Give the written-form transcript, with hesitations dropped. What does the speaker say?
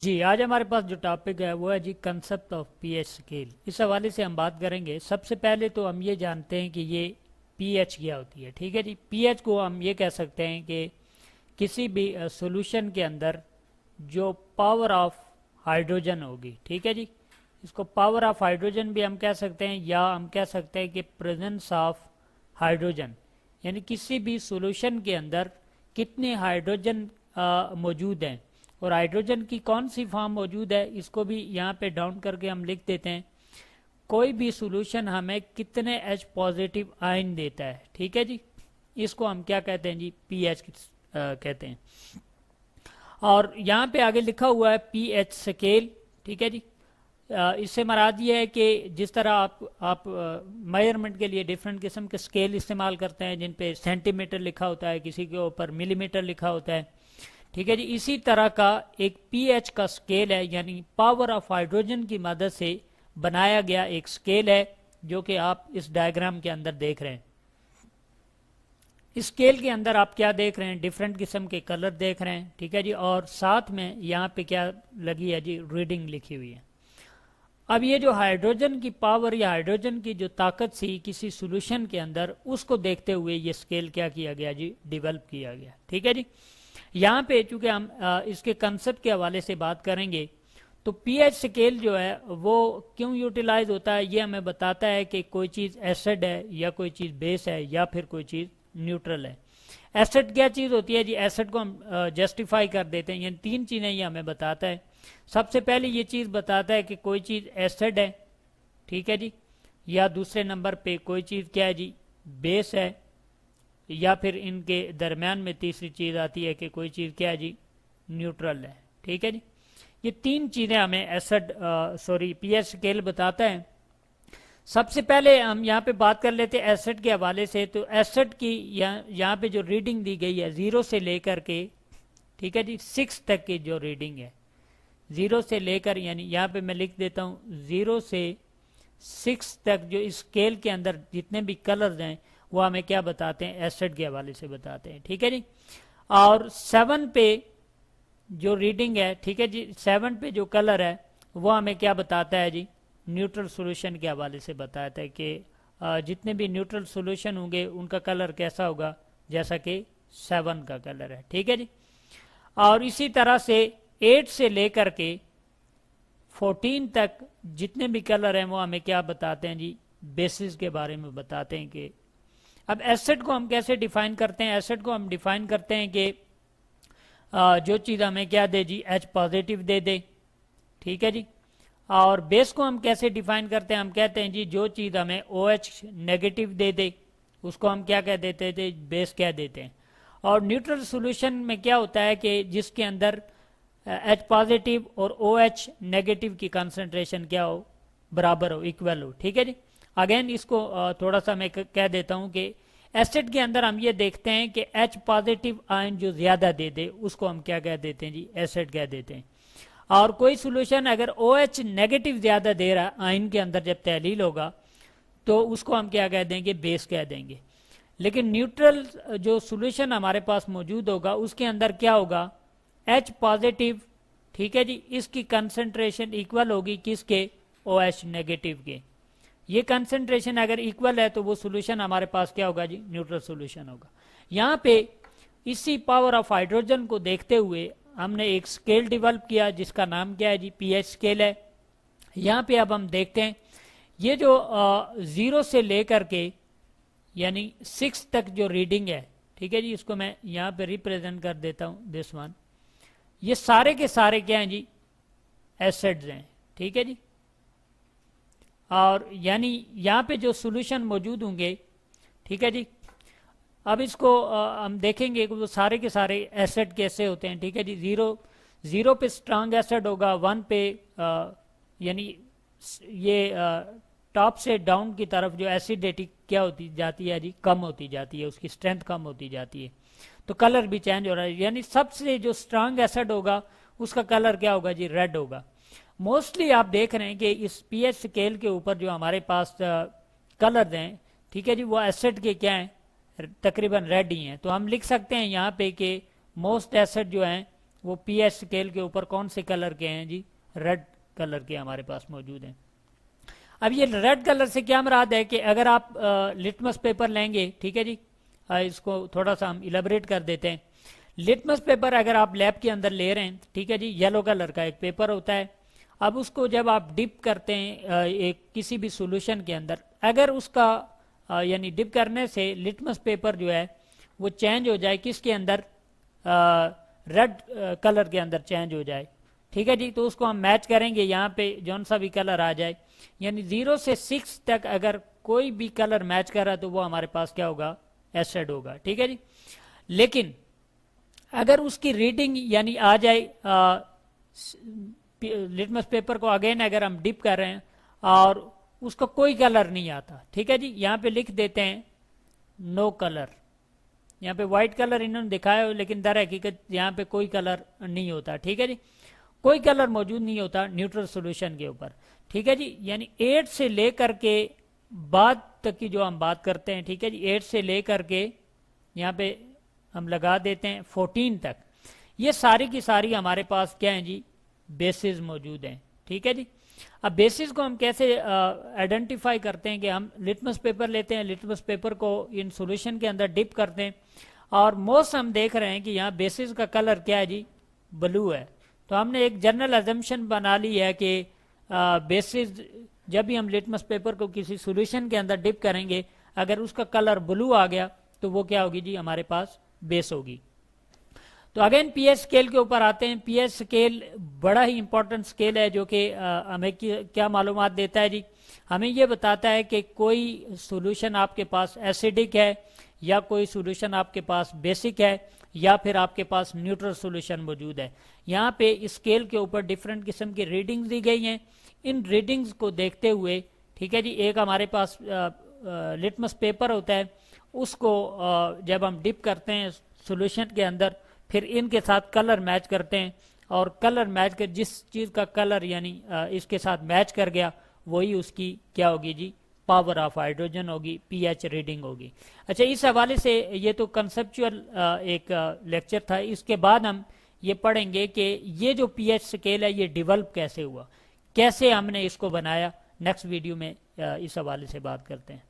जी, आज हमारे पास जो टॉपिक है वो है जी कंसेप्ट ऑफ पीएच स्केल। इस हवाले से हम बात करेंगे। सबसे पहले तो हम ये जानते हैं कि ये पीएच क्या होती है। ठीक है जी, पीएच को हम ये कह सकते हैं कि किसी भी सॉल्यूशन के अंदर जो पावर ऑफ हाइड्रोजन होगी, ठीक है जी, इसको पावर ऑफ हाइड्रोजन भी हम कह सकते हैं, या हम कह सकते हैं कि प्रेजेंस ऑफ हाइड्रोजन, यानी किसी भी सॉल्यूशन के अंदर कितने हाइड्रोजन मौजूद हैं और हाइड्रोजन की कौन सी फॉर्म मौजूद है, इसको भी यहाँ पे डाउन करके हम लिख देते हैं। कोई भी सॉल्यूशन हमें कितने H पॉजिटिव आयन देता है, ठीक है जी, इसको हम क्या कहते हैं जी, पीएच कहते हैं। और यहाँ पे आगे लिखा हुआ है पीएच स्केल, ठीक है जी। इससे मराद ये है कि जिस तरह आप मेजरमेंट के लिए डिफरेंट किस्म के स्केल इस्तेमाल करते हैं जिन पे सेंटीमीटर लिखा होता है, किसी के ऊपर मिलीमीटर लिखा होता है, ठीक है जी, इसी तरह का एक पीएच का स्केल है, यानी पावर ऑफ हाइड्रोजन की मदद से बनाया गया एक स्केल है, जो कि आप इस डायग्राम के अंदर देख रहे हैं। इस स्केल के अंदर आप क्या देख रहे हैं, डिफरेंट किस्म के कलर देख रहे हैं, ठीक है जी, और साथ में यहाँ पे क्या लगी है जी, रीडिंग लिखी हुई है। अब ये जो हाइड्रोजन की पावर या हाइड्रोजन की जो ताकत थी किसी सॉल्यूशन के अंदर, उसको देखते हुए ये स्केल क्या किया गया जी, डेवलप किया गया, ठीक है जी। यहाँ पे चूंकि हम इसके कंसेप्ट के हवाले से बात करेंगे, तो पीएच स्केल जो है वो क्यों यूटिलाइज होता है, ये हमें बताता है कि कोई चीज़ एसिड है या कोई चीज़ बेस है या फिर कोई चीज़ न्यूट्रल है। एसिड क्या चीज़ होती है जी, एसिड को हम जस्टिफाई कर देते हैं, यानी तीन चीज़ें ये हमें बताता है। सबसे पहले ये चीज़ बताता है कि कोई चीज़ एसिड है, ठीक है जी, या दूसरे नंबर पे कोई चीज़ क्या है जी, बेस है, या फिर इनके दरमियान में तीसरी चीज़ आती है कि कोई चीज़ क्या है जी, न्यूट्रल है, ठीक है जी। ये तीन चीज़ें हमें एसिड पीएच स्केल बताता है। सबसे पहले हम यहाँ पे बात कर लेते हैं एसिड के हवाले से। तो एसिड की यहाँ पे जो रीडिंग दी गई है 0 से लेकर के, ठीक है जी, 6 तक की जो रीडिंग है, 0 से लेकर, यानी यहाँ पे मैं लिख देता हूँ 0 से 6 तक जो इस स्केल के अंदर जितने भी कलर्स हैं वो हमें क्या बताते हैं, एसिड के हवाले से बताते हैं, ठीक है जी। और 7 पे जो रीडिंग है, ठीक है जी, 7 पे जो कलर है वो हमें क्या बताता है जी, न्यूट्रल सॉल्यूशन के हवाले से बताता है कि जितने भी न्यूट्रल सॉल्यूशन होंगे उनका कलर कैसा होगा, जैसा कि 7 का कलर है, ठीक है जी। और इसी तरह से 8 से लेकर के 14 तक जितने भी कलर हैं वो हमें क्या बताते हैं जी, बेसिस के बारे में बताते हैं। कि अब एसिड को हम कैसे डिफाइन करते हैं, एसिड को हम डिफाइन करते हैं कि जो चीज़ हमें क्या दे जी, H पॉजिटिव दे दे, ठीक है जी। और बेस को हम कैसे डिफाइन करते हैं, हम कहते हैं जी जो चीज़ हमें OH नेगेटिव दे दे उसको हम क्या कह देते थे, बेस कह देते हैं। और न्यूट्रल सॉल्यूशन में क्या होता है कि जिसके अंदर H पॉजिटिव और OH नेगेटिव की कंसंट्रेशन क्या हो, बराबर हो, इक्वल हो, ठीक है जी। अगेन इसको थोड़ा सा मैं कह देता हूं कि एसिड के अंदर हम ये देखते हैं कि H पॉजिटिव आयन जो ज्यादा दे दे उसको हम क्या कह देते हैं जी, एसिड कह देते हैं। और कोई सॉल्यूशन अगर OH नेगेटिव ज्यादा दे रहा आयन के अंदर जब तहलील होगा तो उसको हम क्या कह देंगे, बेस कह देंगे। लेकिन न्यूट्रल जो सॉल्यूशन हमारे पास मौजूद होगा उसके अंदर क्या होगा, H पॉजिटिव, ठीक है जी, इसकी कंसंट्रेशन इक्वल होगी किसके, OH नेगेटिव के। ये कंसंट्रेशन अगर इक्वल है तो वो सॉल्यूशन हमारे पास क्या होगा जी, न्यूट्रल सॉल्यूशन होगा। यहाँ पे इसी पावर ऑफ हाइड्रोजन को देखते हुए हमने एक स्केल डेवलप किया जिसका नाम क्या है जी, पीएच स्केल है। यहाँ पे अब हम देखते हैं ये जो 0 से लेकर के यानी 6 तक जो रीडिंग है, ठीक है जी, इसको मैं यहाँ पे रिप्रेजेंट कर देता हूँ, दिस वन। ये सारे के सारे क्या हैं जी, एसिड्स हैं, ठीक है जी। और यानी यहाँ पे जो सॉल्यूशन मौजूद होंगे, ठीक है जी, अब इसको हम देखेंगे कि वो सारे के सारे एसिड कैसे होते हैं, ठीक है जी। 0 पे स्ट्रांग एसिड होगा, 1 पे यानी ये टॉप से डाउन की तरफ जो एसिडिटी क्या होती जाती है जी, कम होती जाती है, उसकी स्ट्रेंथ कम होती जाती है, तो कलर भी चेंज हो रहा है। यानी सबसे जो स्ट्रांग एसिड होगा उसका कलर क्या होगा जी, रेड होगा। मोस्टली आप देख रहे हैं कि इस पीएच स्केल के ऊपर जो हमारे पास कलर हैं, ठीक है जी, वो एसिड के क्या हैं, तकरीबन रेड ही हैं। तो हम लिख सकते हैं यहाँ पे कि मोस्ट एसिड जो हैं वो पीएच स्केल के ऊपर कौन से कलर के हैं जी, रेड कलर के हमारे पास मौजूद हैं। अब ये रेड कलर से क्या मुराद है कि अगर आप लिटमस पेपर लेंगे, ठीक है जी, इसको थोड़ा सा हम इलेबरेट कर देते हैं। लिटमस पेपर अगर आप लैब के अंदर ले रहे हैं, ठीक है जी, येलो कलर का एक पेपर होता है। अब उसको जब आप डिप करते हैं एक किसी भी सॉल्यूशन के अंदर, अगर उसका यानी डिप करने से लिटमस पेपर जो है वो चेंज हो जाए किसके अंदर, रेड कलर के अंदर चेंज हो जाए, ठीक है जी, तो उसको हम मैच करेंगे यहाँ पे जौन सा भी कलर आ जाए, यानी 0 से 6 तक अगर कोई भी कलर मैच कर रहा है तो वो हमारे पास क्या होगा, एसिड होगा, ठीक है जी। लेकिन अगर उसकी रीडिंग यानी आ जाए लिटमस पेपर को अगेन अगर हम डिप कर रहे हैं और उसका कोई कलर नहीं आता, ठीक है जी, यहाँ पे लिख देते हैं नो कलर, यहाँ पे व्हाइट कलर इन्होंने दिखाया लेकिन दर हकीकत यहाँ पे कोई कलर नहीं होता, ठीक है जी, कोई कलर मौजूद नहीं होता न्यूट्रल सॉल्यूशन के ऊपर, ठीक है जी। यानी 8 से लेकर के बाद तक की जो हम बात करते हैं, ठीक है जी, 8 से लेकर के यहाँ पे हम लगा देते हैं 14 तक, ये सारी की सारी हमारे पास क्या है जी, बेसिस मौजूद हैं, ठीक है जी। अब बेसिस को हम कैसे आइडेंटिफाई करते हैं कि हम लिटमस पेपर लेते हैं, लिटमस पेपर को इन सॉल्यूशन के अंदर डिप करते हैं और मोस्ट हम देख रहे हैं कि यहाँ बेसिस का कलर क्या है जी, ब्लू है। तो हमने एक जनरल अजम्पशन बना ली है कि बेसिस जब भी हम लिटमस पेपर को किसी सॉल्यूशन के अंदर डिप करेंगे, अगर उसका कलर ब्लू आ गया तो वो क्या होगी जी, हमारे पास बेस होगी। तो अगेन पीएच स्केल के ऊपर आते हैं। पीएच स्केल बड़ा ही इंपॉर्टेंट स्केल है जो कि हमें क्या मालूमात देता है जी, हमें ये बताता है कि कोई सॉल्यूशन आपके पास एसिडिक है या कोई सॉल्यूशन आपके पास बेसिक है या फिर आपके पास न्यूट्रल सॉल्यूशन मौजूद है। यहाँ पे इस स्केल के ऊपर डिफरेंट किस्म की रीडिंग्स दी गई हैं। इन रीडिंग्स को देखते हुए, ठीक है जी, एक हमारे पास लिटमस पेपर होता है, उसको जब हम डिप करते हैं सॉल्यूशन के अंदर, फिर इनके साथ कलर मैच करते हैं और कलर मैच कर जिस चीज़ का कलर यानी इसके साथ मैच कर गया वही उसकी क्या होगी जी, पावर ऑफ हाइड्रोजन होगी, पीएच रीडिंग होगी। अच्छा, इस हवाले से ये तो कंसेप्चुअल एक लेक्चर था। इसके बाद हम ये पढ़ेंगे कि ये जो पीएच स्केल है ये डेवलप कैसे हुआ, कैसे हमने इसको बनाया। नेक्स्ट वीडियो में इस हवाले से बात करते हैं।